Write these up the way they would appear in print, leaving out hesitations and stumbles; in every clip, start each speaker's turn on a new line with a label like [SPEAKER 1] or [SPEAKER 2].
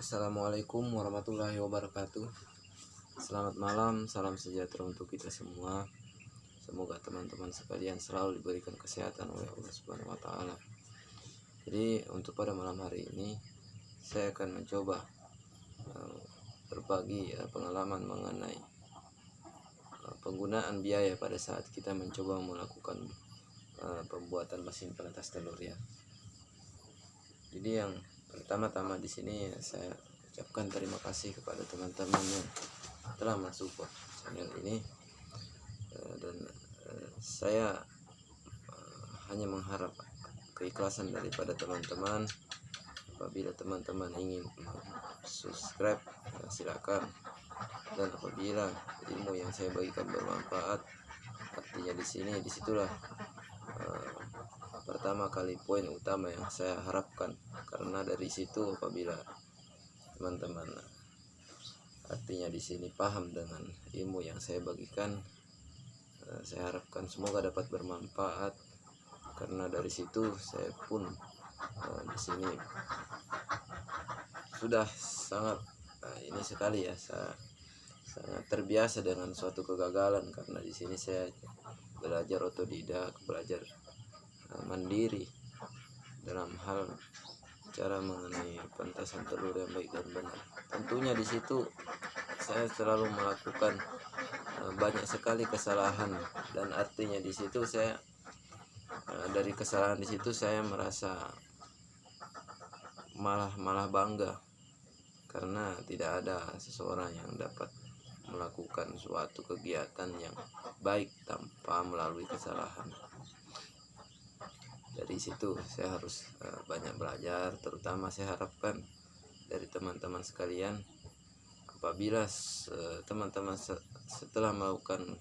[SPEAKER 1] Assalamualaikum warahmatullahi wabarakatuh. Selamat malam, salam sejahtera untuk kita semua. Semoga teman-teman sekalian selalu diberikan kesehatan oleh Allah Subhanahu wa taala. Jadi untuk pada malam hari ini saya akan mencoba berbagi pengalaman mengenai penggunaan biaya pada saat kita mencoba melakukan pembuatan mesin penetas telur ya. Jadi yang pertama-tama di sini saya ucapkan terima kasih kepada teman-teman yang telah mensupport channel ini, dan saya hanya mengharap keikhlasan daripada teman-teman. Apabila teman-teman ingin subscribe, silakan. Dan apabila ilmu yang saya bagikan bermanfaat, artinya disitulah pertama kali poin utama yang saya harapkan, karena dari situ apabila teman-teman artinya di sini paham dengan ilmu yang saya bagikan, saya harapkan semoga dapat bermanfaat, karena dari situ saya pun di sini sudah sangat ini sekali ya, saya sangat terbiasa dengan suatu kegagalan, karena di sini saya belajar otodidak, belajar mandiri dalam hal cara mengenai pentasan telur yang baik dan benar. Tentunya di situ saya selalu melakukan banyak sekali kesalahan, dan artinya di situ saya dari kesalahan di situ saya merasa malah bangga, karena tidak ada seseorang yang dapat melakukan suatu kegiatan yang baik tanpa melalui kesalahan. Dari situ saya harus banyak belajar, terutama saya harapkan dari teman-teman sekalian, apabila teman-teman setelah melakukan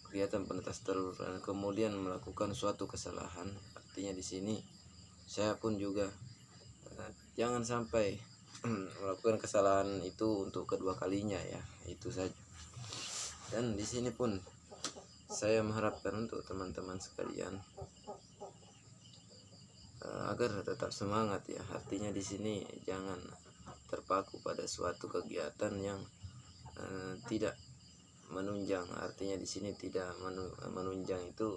[SPEAKER 1] kegiatan penetas telur dan kemudian melakukan suatu kesalahan, artinya di sini saya pun juga jangan sampai melakukan kesalahan itu untuk kedua kalinya ya, itu saja. Dan di sini pun saya mengharapkan untuk teman-teman sekalian agar tetap semangat ya. Artinya di sini jangan terpaku pada suatu kegiatan yang tidak menunjang. Artinya di sini tidak menunjang itu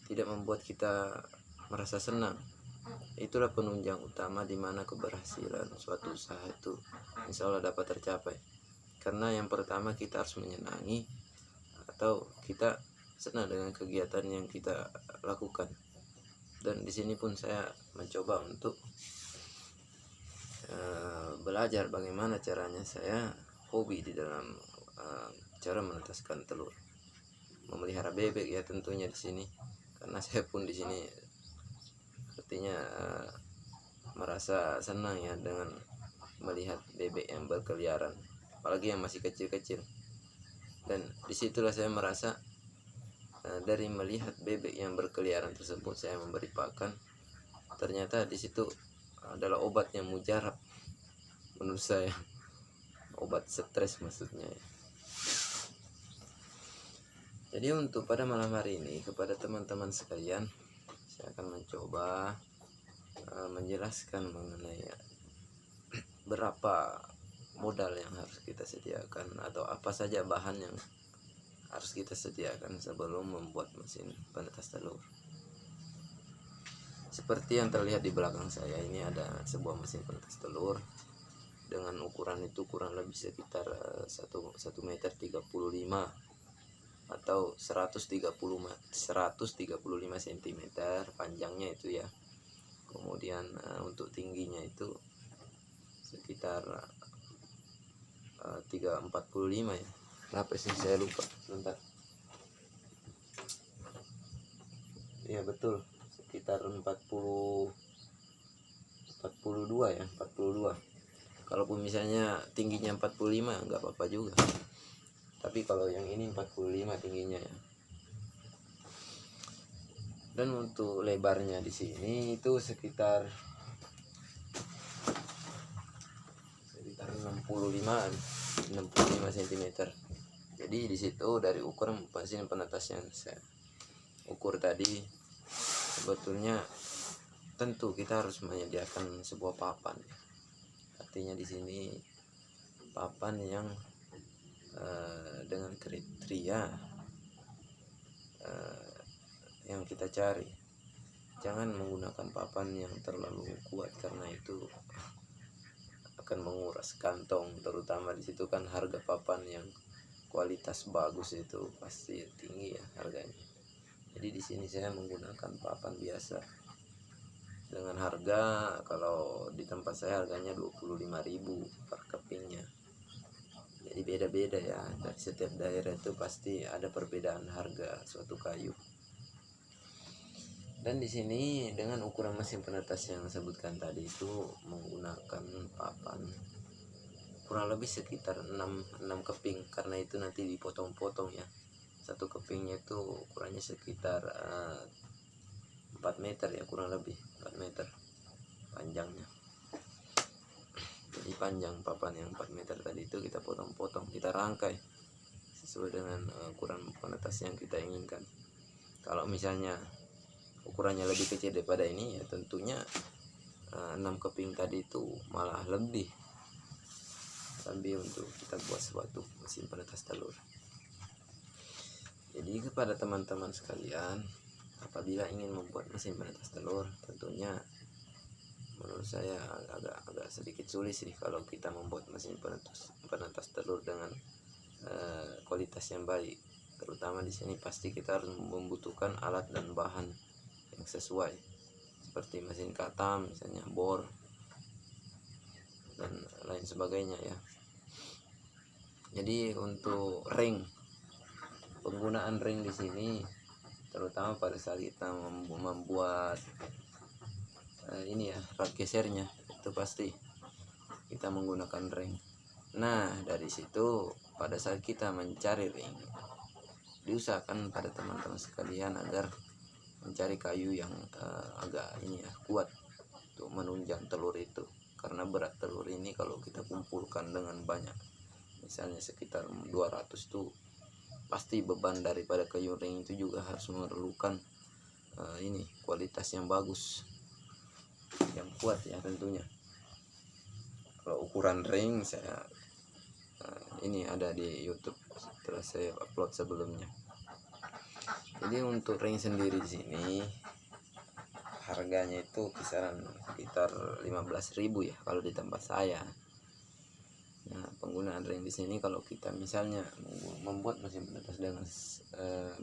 [SPEAKER 1] tidak membuat kita merasa senang. Itulah penunjang utama di mana keberhasilan suatu usaha itu insya Allah dapat tercapai. Karena yang pertama kita harus menyenangi atau kita senang dengan kegiatan yang kita lakukan. Dan di sini pun saya mencoba untuk belajar bagaimana caranya saya hobi di dalam cara menetaskan telur, memelihara bebek ya tentunya di sini. Karena saya pun di sini artinya merasa senang ya dengan melihat bebek yang berkeliaran, apalagi yang masih kecil-kecil. Dan disitulah saya merasa dari melihat bebek yang berkeliaran tersebut saya memberi pakan, ternyata di situ adalah obat yang mujarab menurut saya, obat stres maksudnya ya. Jadi untuk pada malam hari ini kepada teman-teman sekalian, saya akan mencoba menjelaskan mengenai berapa modal yang harus kita sediakan atau apa saja bahan yang harus kita sediakan sebelum membuat mesin penetas telur. Seperti yang terlihat di belakang saya ini ada sebuah mesin penetas telur dengan ukuran itu kurang lebih sekitar 1 meter 35 atau 135 cm panjangnya itu ya. Kemudian untuk tingginya itu sekitar 345 ya. Berapa sih saya lupa, sebentar. Ya betul, sekitar 42 ya, 42. Kalaupun misalnya tingginya 45 enggak apa-apa juga. Tapi kalau yang ini 45 tingginya ya. Dan untuk lebarnya di sini itu sekitar 65 cm. Jadi di situ dari ukuran mesin penetas yang saya ukur tadi sebetulnya tentu kita harus menyediakan sebuah papan. Artinya di sini papan yang dengan kriteria yang kita cari. Jangan menggunakan papan yang terlalu kuat karena itu akan menguras kantong, terutama di situ kan harga papan yang kualitas bagus itu pasti tinggi ya harganya. Jadi di sini saya menggunakan papan biasa dengan harga, kalau di tempat saya harganya 25.000 per kepingnya. Jadi beda-beda ya, dari setiap daerah itu pasti ada perbedaan harga suatu kayu. Dan di sini dengan ukuran mesin penetas yang saya sebutkan tadi itu menggunakan papan kurang lebih sekitar 6 keping, karena itu nanti dipotong-potong ya. Satu kepingnya itu ukurannya sekitar 4 meter ya, kurang lebih 4 meter panjangnya. Jadi panjang papan yang 4 meter tadi itu kita potong-potong, kita rangkai sesuai dengan ukuran penetas yang kita inginkan. Kalau misalnya ukurannya lebih kecil daripada ini ya tentunya 6 keping tadi itu malah lebih untuk kita buat suatu mesin penetas telur. Jadi kepada teman-teman sekalian, apabila ingin membuat mesin penetas telur, tentunya menurut saya agak sedikit sulit sih kalau kita membuat mesin penetas telur dengan kualitas yang baik. Terutama di sini pasti kita harus membutuhkan alat dan bahan yang sesuai, seperti mesin katam, misalnya bor dan lain sebagainya ya. Jadi untuk ring, penggunaan ring di sini terutama pada saat kita membuat ini ya, rak gesernya, itu pasti kita menggunakan ring. Nah dari situ pada saat kita mencari ring, diusahakan pada teman-teman sekalian agar mencari kayu yang agak ini ya, kuat untuk menunjang telur itu, karena berat telur ini kalau kita kumpulkan dengan banyak, misalnya sekitar 200 tuh, pasti beban daripada kayu ring itu juga harus memerlukan ini kualitas yang bagus, yang kuat ya tentunya. Kalau ukuran ring saya ini ada di YouTube, setelah saya upload sebelumnya. Jadi untuk ring sendiri di sini harganya itu kisaran sekitar 15.000 ya kalau di tempat saya. Nah, penggunaan ring di sini kalau kita misalnya membuat mesin penetas dengan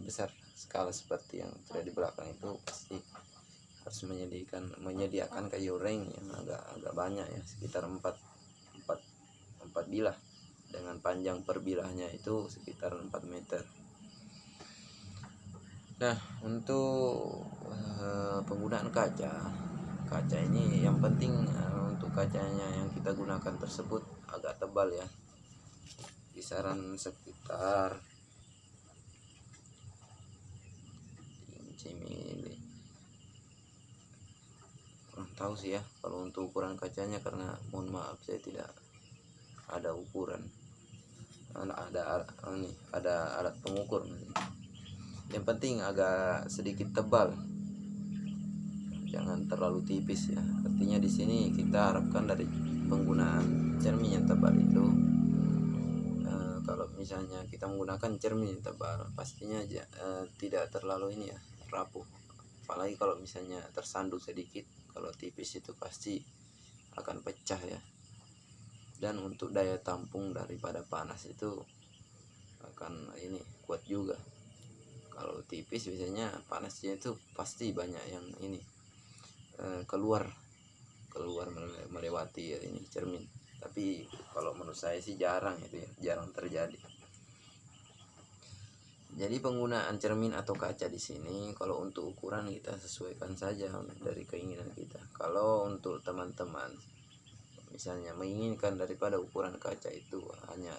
[SPEAKER 1] besar skala seperti yang ada di belakang itu, pasti harus menyediakan kayu ring yang agak banyak ya, sekitar 4 bilah, dengan panjang per bilahnya itu sekitar 4 meter. Nah untuk penggunaan kaca ini yang penting untuk kacanya yang kita gunakan tersebut agak tebal ya, kisaran sekitar inci mili, kurang tahu sih ya kalau untuk ukuran kacanya, karena mohon maaf saya tidak ada ukuran, ada alat pengukur. Yang penting agak sedikit tebal, jangan terlalu tipis ya. Artinya di sini kita harapkan dari penggunaan cermin yang tebal itu, kalau misalnya kita menggunakan cermin yang tebal, pastinya tidak terlalu ini ya, rapuh. Apalagi kalau misalnya tersandung sedikit, kalau tipis itu pasti akan pecah ya. Dan untuk daya tampung daripada panas itu akan ini kuat juga. Kalau tipis biasanya panasnya itu pasti banyak yang ini keluar melewati ini cermin. Tapi kalau menurut saya sih jarang itu ya, jarang terjadi. Jadi penggunaan cermin atau kaca di sini kalau untuk ukuran kita sesuaikan saja dari keinginan kita. Kalau untuk teman-teman misalnya menginginkan daripada ukuran kaca itu hanya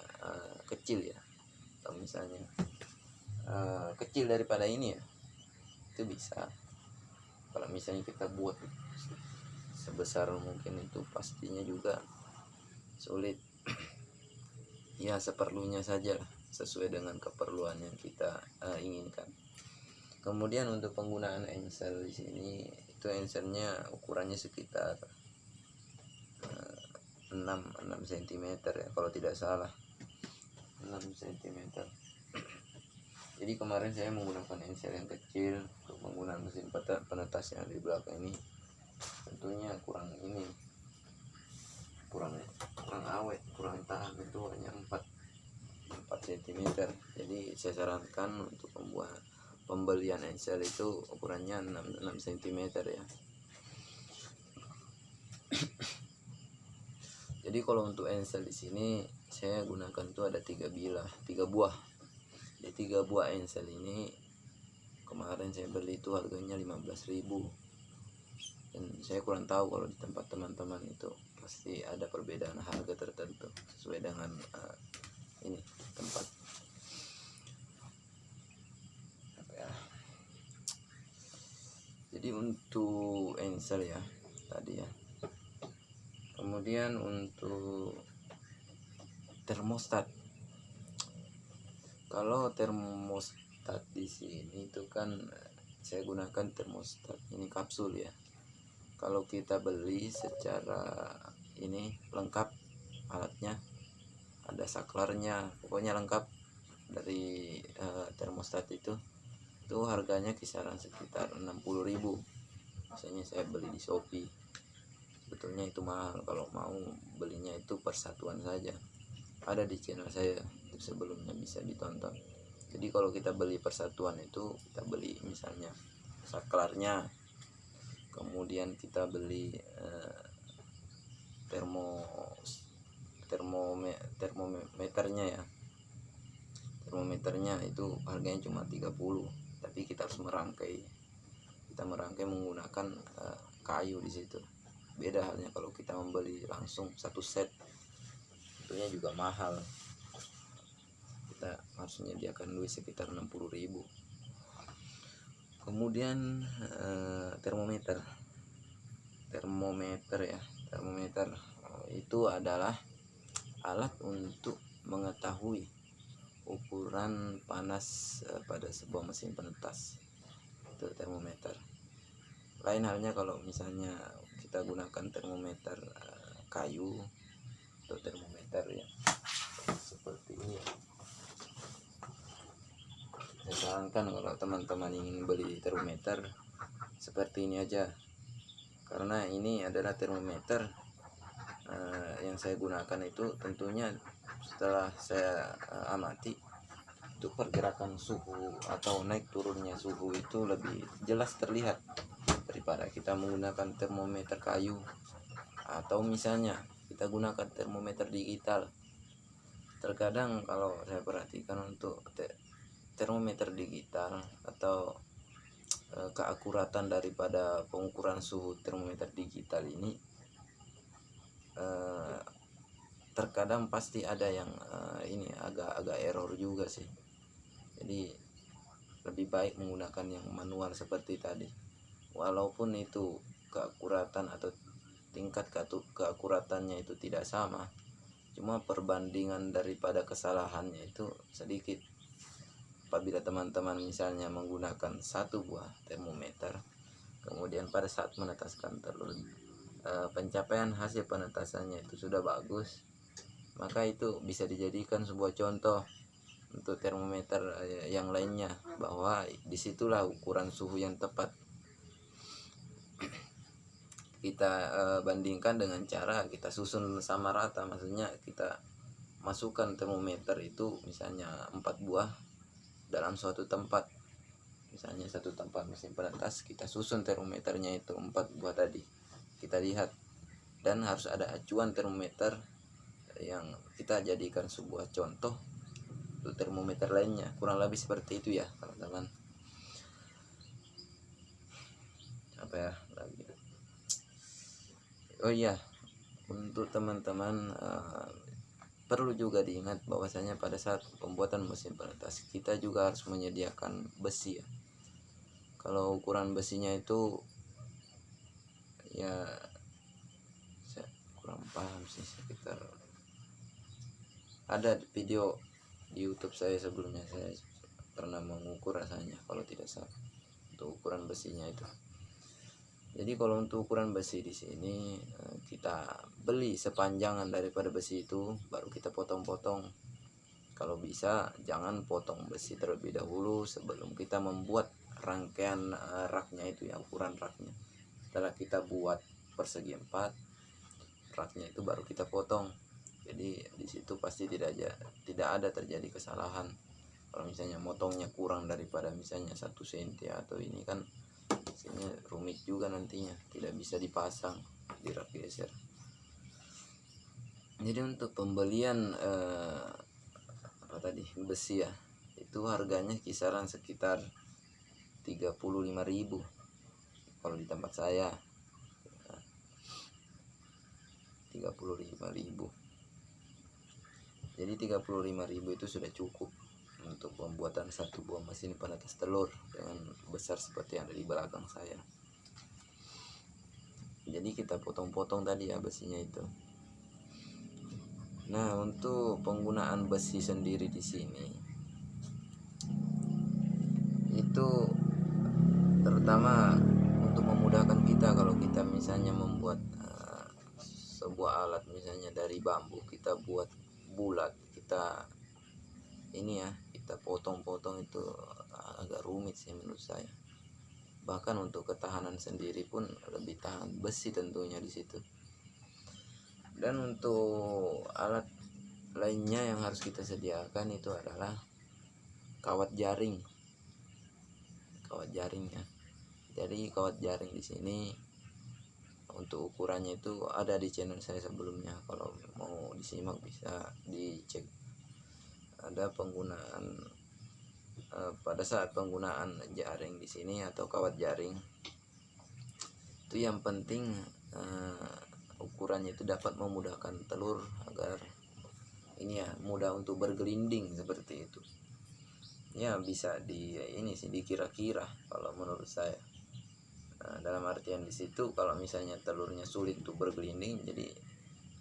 [SPEAKER 1] kecil ya, atau misalnya kecil daripada ini ya, itu bisa. Kalau misalnya kita buat sebesar mungkin itu pastinya juga sulit ya, seperlunya saja sesuai dengan keperluan yang kita inginkan. Kemudian untuk penggunaan engsel di sini itu enselnya ukurannya sekitar 6 cm ya kalau tidak salah, 6 cm. Jadi kemarin saya menggunakan ensel yang kecil untuk menggunakan mesin penetas yang di belakang ini, tentunya kurang awet, kurang tahan, itu hanya 4 cm. Jadi saya sarankan untuk pembelian ensel itu ukurannya 6 cm ya. Jadi kalau untuk ensel di sini saya gunakan tuh ada 3 buah. Di 3 buah ensel ini kemarin saya beli itu harganya 15.000. Dan saya kurang tahu kalau di tempat teman-teman itu pasti ada perbedaan harga tertentu sesuai dengan ini tempat. Ya. Jadi untuk ensel ya tadi ya. Kemudian untuk termostat. Kalau termostat di sini itu kan saya gunakan termostat ini kapsul ya. Kalau kita beli secara ini lengkap alatnya, ada saklarnya, pokoknya lengkap dari termostat itu harganya kisaran sekitar 60.000. Misalnya saya beli di Shopee, sebetulnya itu mahal. Kalau mau belinya itu persatuan saja, ada di channel saya itu sebelumnya, bisa ditonton. Jadi kalau kita beli persatuan itu kita beli misalnya saklarnya, kemudian kita beli termometernya ya. Termometernya itu harganya cuma 30, tapi kita harus merangkai. Kita merangkai menggunakan kayu di situ. Beda halnya kalau kita membeli langsung satu set, tentunya juga mahal. Kita harus menyediakan duit sekitar 60.000. Kemudian termometer ya. Termometer itu adalah alat untuk mengetahui ukuran panas pada sebuah mesin penetas. Itu termometer. Lain halnya kalau misalnya kita gunakan termometer kayu atau termometer ya seperti ini. Saya sarankan kalau teman-teman ingin beli termometer seperti ini aja, karena ini adalah termometer yang saya gunakan itu tentunya setelah saya amati itu pergerakan suhu atau naik turunnya suhu itu lebih jelas terlihat daripada kita menggunakan termometer kayu atau misalnya kita gunakan termometer digital. Terkadang kalau saya perhatikan untuk termometer digital atau keakuratan daripada pengukuran suhu termometer digital ini terkadang pasti ada yang ini agak error juga sih. Jadi lebih baik menggunakan yang manual seperti tadi, walaupun itu keakuratan atau tingkat keakuratannya itu tidak sama, cuma perbandingan daripada kesalahannya itu sedikit. Apabila teman-teman misalnya menggunakan satu buah termometer, kemudian pada saat menetaskan telur pencapaian hasil penetasannya itu sudah bagus, maka itu bisa dijadikan sebuah contoh untuk termometer yang lainnya, bahwa disitulah ukuran suhu yang tepat. Kita bandingkan dengan cara kita susun sama rata, maksudnya kita masukkan termometer itu misalnya 4 buah dalam suatu tempat, misalnya satu tempat mesin penetas, kita susun termometernya itu 4 buah tadi, kita lihat, dan harus ada acuan termometer yang kita jadikan sebuah contoh untuk termometer lainnya. Kurang lebih seperti itu ya teman-teman. Apa ya lagi? Oh iya, untuk teman-teman perlu juga diingat bahwasanya pada saat pembuatan mesin penetas kita juga harus menyediakan besi ya. Kalau ukuran besinya itu ya saya kurang paham sih, sekitar ada video di YouTube saya sebelumnya, saya pernah mengukur rasanya kalau tidak salah untuk ukuran besinya itu. Jadi kalau untuk ukuran besi di sini kita beli sepanjangan daripada besi itu, baru kita potong-potong. Kalau bisa jangan potong besi terlebih dahulu sebelum kita membuat rangkaian raknya itu ya, ukuran raknya. Setelah kita buat persegi 4, raknya itu baru kita potong. Jadi di situ pasti tidak ada terjadi kesalahan. Kalau misalnya motongnya kurang daripada misalnya 1 cm atau ini kan sini rumit juga nantinya, tidak bisa dipasang di rak geser. Jadi untuk pembelian besi ya, itu harganya kisaran sekitar 35.000 kalau di tempat saya. 35.000. Jadi 35.000 itu sudah cukup untuk pembuatan satu buah mesin penetas telur dengan besar seperti yang ada di belakang saya. Jadi kita potong-potong tadi ya besinya itu. Nah, untuk penggunaan besi sendiri di sini itu terutama untuk memudahkan kita kalau kita misalnya membuat sebuah alat misalnya dari bambu, kita buat bulat, kita potong-potong itu agak rumit sih menurut saya. Bahkan untuk ketahanan sendiri pun lebih tahan besi tentunya di situ. Dan untuk alat lainnya yang harus kita sediakan itu adalah kawat jaring. Kawat jaring ya. Jadi kawat jaring di sini untuk ukurannya itu ada di channel saya sebelumnya. Kalau mau disimak bisa dicek. Ada penggunaan pada saat penggunaan jaring di sini atau kawat jaring itu yang penting ukurannya itu dapat memudahkan telur agar ini ya mudah untuk bergelinding seperti itu. Ya bisa dikira-kira kalau menurut saya. Dalam artian di situ kalau misalnya telurnya sulit untuk bergelinding, jadi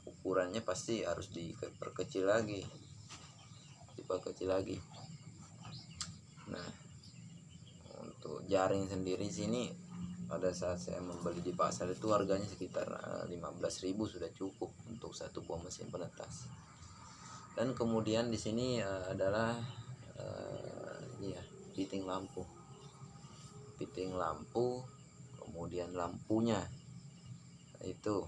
[SPEAKER 1] ukurannya pasti harus diperkecil lagi. Nah, untuk jaring sendiri sini pada saat saya membeli di pasar itu harganya sekitar 15.000 sudah cukup untuk satu buah mesin penetas. Dan kemudian di sini adalah fitting lampu, kemudian lampunya itu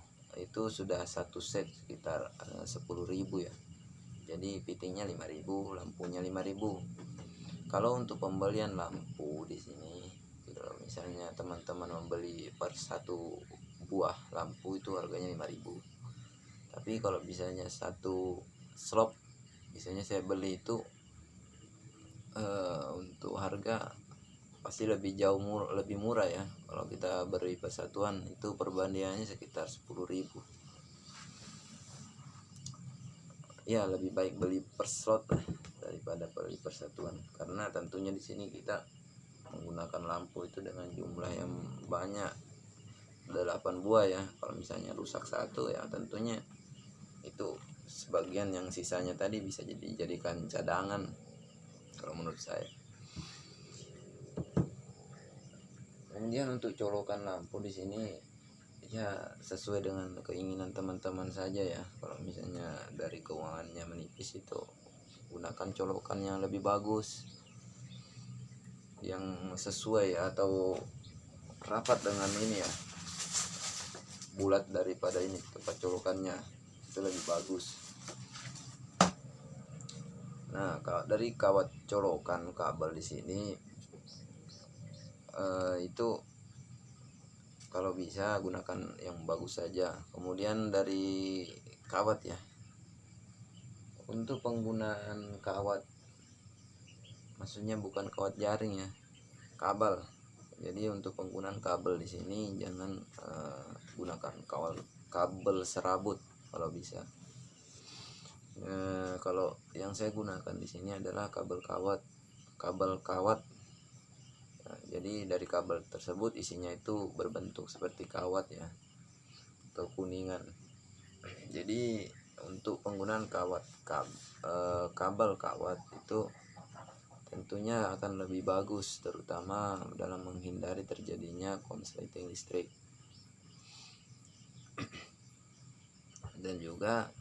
[SPEAKER 1] sudah satu set sekitar 10.000 ya. Jadi fittingnya 5.000, lampunya 5.000. Kalau untuk pembelian lampu di sini, kalau misalnya teman-teman membeli per satu buah lampu itu harganya 5.000. Tapi kalau misalnya satu slop, misalnya saya beli itu untuk harga pasti lebih lebih murah ya. Kalau kita beli persatuan itu perbandingannya sekitar 10.000. Ya lebih baik beli per slot lah daripada beli persatuan, karena tentunya di sini kita menggunakan lampu itu dengan jumlah yang banyak, 8 buah ya. Kalau misalnya rusak satu ya tentunya itu sebagian yang sisanya tadi bisa dijadikan cadangan kalau menurut saya. Kemudian untuk colokan lampu di sini ya sesuai dengan keinginan teman-teman saja ya. Kalau misalnya dari keuangannya menipis itu gunakan colokan yang lebih bagus, yang sesuai atau rapat dengan ini ya, bulat daripada ini tempat colokannya itu lebih bagus. Nah, kalau dari kawat colokan kabel di sini itu kalau bisa gunakan yang bagus saja. Kemudian dari kawat ya, untuk penggunaan kawat, maksudnya bukan kawat jaring ya, kabel. Jadi untuk penggunaan kabel di sini jangan gunakan kabel serabut kalau bisa. Kalau yang saya gunakan di sini adalah kabel kawat. Nah, jadi dari kabel tersebut isinya itu berbentuk seperti kawat ya, atau kuningan. Jadi untuk penggunaan kabel kawat itu tentunya akan lebih bagus, terutama dalam menghindari terjadinya konsleting listrik. Dan juga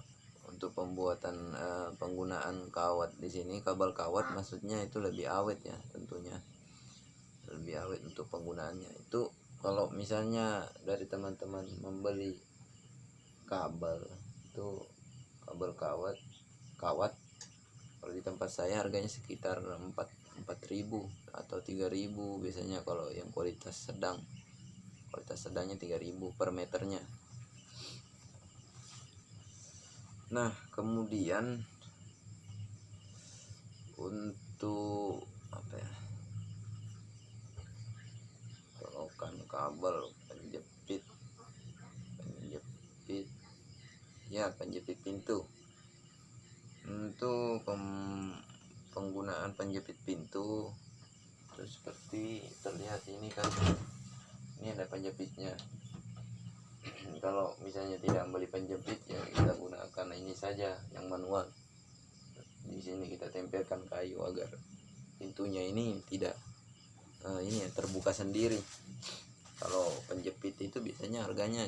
[SPEAKER 1] untuk pembuatan penggunaan kawat di sini, kabel kawat maksudnya itu lebih awet ya, tentunya lebih awet untuk penggunaannya. Itu kalau misalnya dari teman-teman membeli kabel itu, kabel kawat kalau di tempat saya harganya sekitar 4.000 atau 3.000 biasanya. Kalau yang kualitas sedangnya 3.000 per meternya. Nah, kemudian untuk apa ya, colokan kabel, penjepit penjepit pintu. Untuk penggunaan penjepit pintu itu seperti terlihat ini kan, ini ada penjepitnya. Kalau misalnya tidak beli penjepit ya kita gunakan ini saja yang manual. Di sini kita tempelkan kayu agar pintunya ini tidak ini ya, terbuka sendiri. Kalau penjepit itu biasanya harganya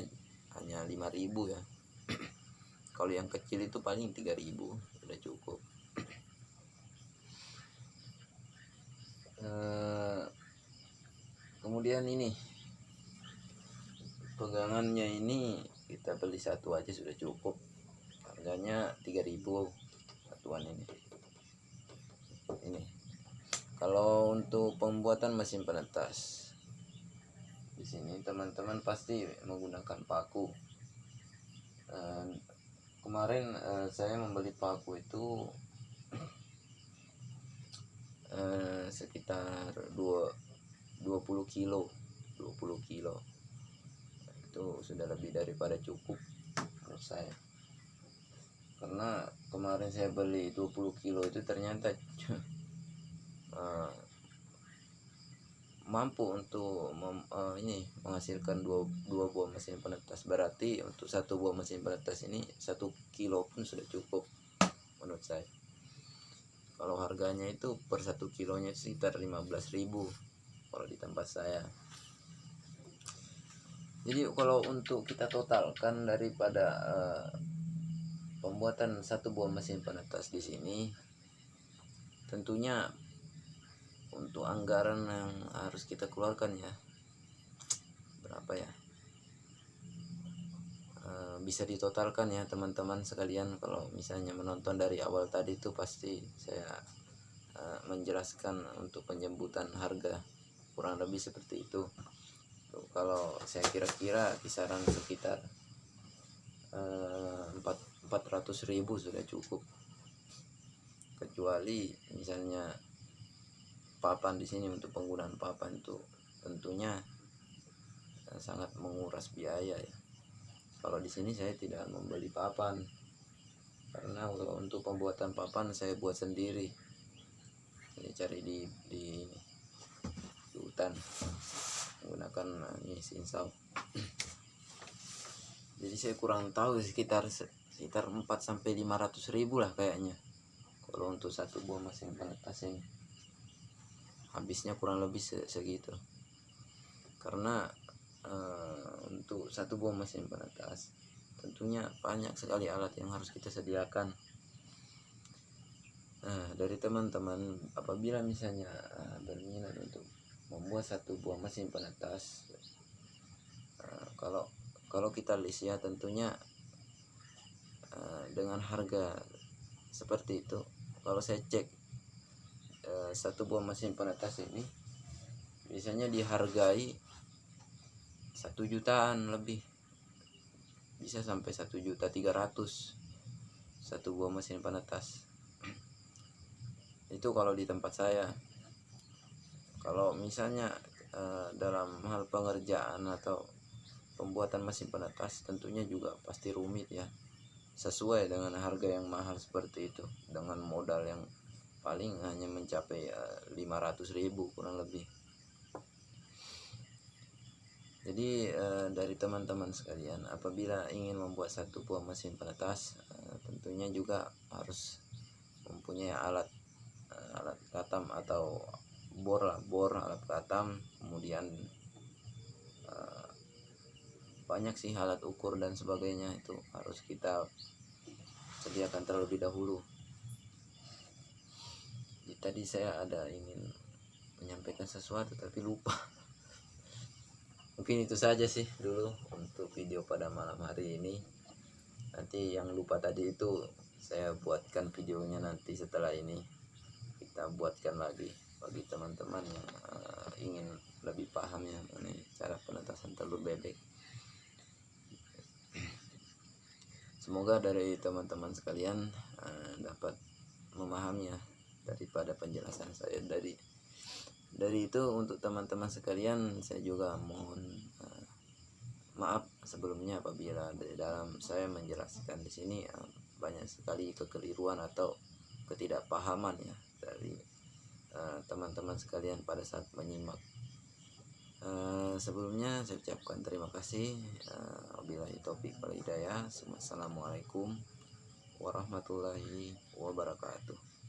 [SPEAKER 1] hanya 5.000 ya. Kalau yang kecil itu paling 3.000 sudah cukup. Kemudian ini pegangannya ini kita beli satu aja sudah cukup, harganya 3.000 satuan ini. Kalau untuk pembuatan mesin penetas, di sini teman-teman pasti menggunakan paku. Kemarin saya membeli paku itu sekitar 20 kilo itu sudah lebih daripada cukup menurut saya. Karena kemarin saya beli 20 kilo itu ternyata mampu untuk menghasilkan dua buah mesin penetas. Berarti untuk satu buah mesin penetas ini 1 kilo pun sudah cukup menurut saya. Kalau harganya itu per 1 kilonya sekitar 15.000 kalau di tempat saya. Jadi kalau untuk kita totalkan daripada pembuatan satu buah mesin penetas di sini, tentunya untuk anggaran yang harus kita keluarkan ya, berapa ya, bisa ditotalkan ya teman-teman sekalian. Kalau misalnya menonton dari awal tadi itu pasti saya menjelaskan untuk penjemputan harga kurang lebih seperti itu. Kalau saya kira-kira kisaran sekitar 400.000 sudah cukup. Kecuali misalnya papan di sini, untuk penggunaan papan itu tentunya sangat menguras biaya ya. Kalau di sini saya tidak membeli papan, karena untuk pembuatan papan saya buat sendiri. Saya cari di hutan menggunakan ini sinsau. Jadi saya kurang tahu sekitar 4-500.000 lah kayaknya kalau untuk satu buah mesin penetas ini. Habisnya kurang lebih segitu. Karena untuk satu buah mesin penetas tentunya banyak sekali alat yang harus kita sediakan. Dari teman-teman apabila misalnya berminat untuk membuat satu buah mesin penetas, kalau kita list ya, tentunya dengan harga seperti itu. Kalau saya cek satu buah mesin penetas ini biasanya dihargai 1 jutaan lebih, bisa sampai 1.300.000 satu buah mesin penetas. Itu kalau di tempat saya. Kalau misalnya dalam hal pengerjaan atau pembuatan mesin penetas tentunya juga pasti rumit ya, sesuai dengan harga yang mahal seperti itu, dengan modal yang paling hanya mencapai 500.000 kurang lebih. Jadi dari teman-teman sekalian, apabila ingin membuat satu buah mesin penetas, tentunya juga harus mempunyai alat katam atau bor alat katam, kemudian banyak sih alat ukur dan sebagainya, itu harus kita sediakan terlebih dahulu. Jadi, tadi saya ada ingin menyampaikan sesuatu tapi lupa. Mungkin itu saja sih dulu untuk video pada malam hari ini. Nanti yang lupa tadi itu saya buatkan videonya nanti setelah ini, kita buatkan lagi bagi teman-teman yang ingin lebih paham ya mengenai cara penetasan telur bebek. Semoga dari teman-teman sekalian dapat memahami ya daripada penjelasan saya dari itu. Untuk teman-teman sekalian, saya juga mohon maaf sebelumnya apabila dari dalam saya menjelaskan di sini banyak sekali kekeliruan atau ketidakpahaman ya dari teman-teman sekalian pada saat menyimak. Sebelumnya saya ucapkan terima kasih. Wabillahi taufik wal hidayah. Wassalamualaikum warahmatullahi wabarakatuh.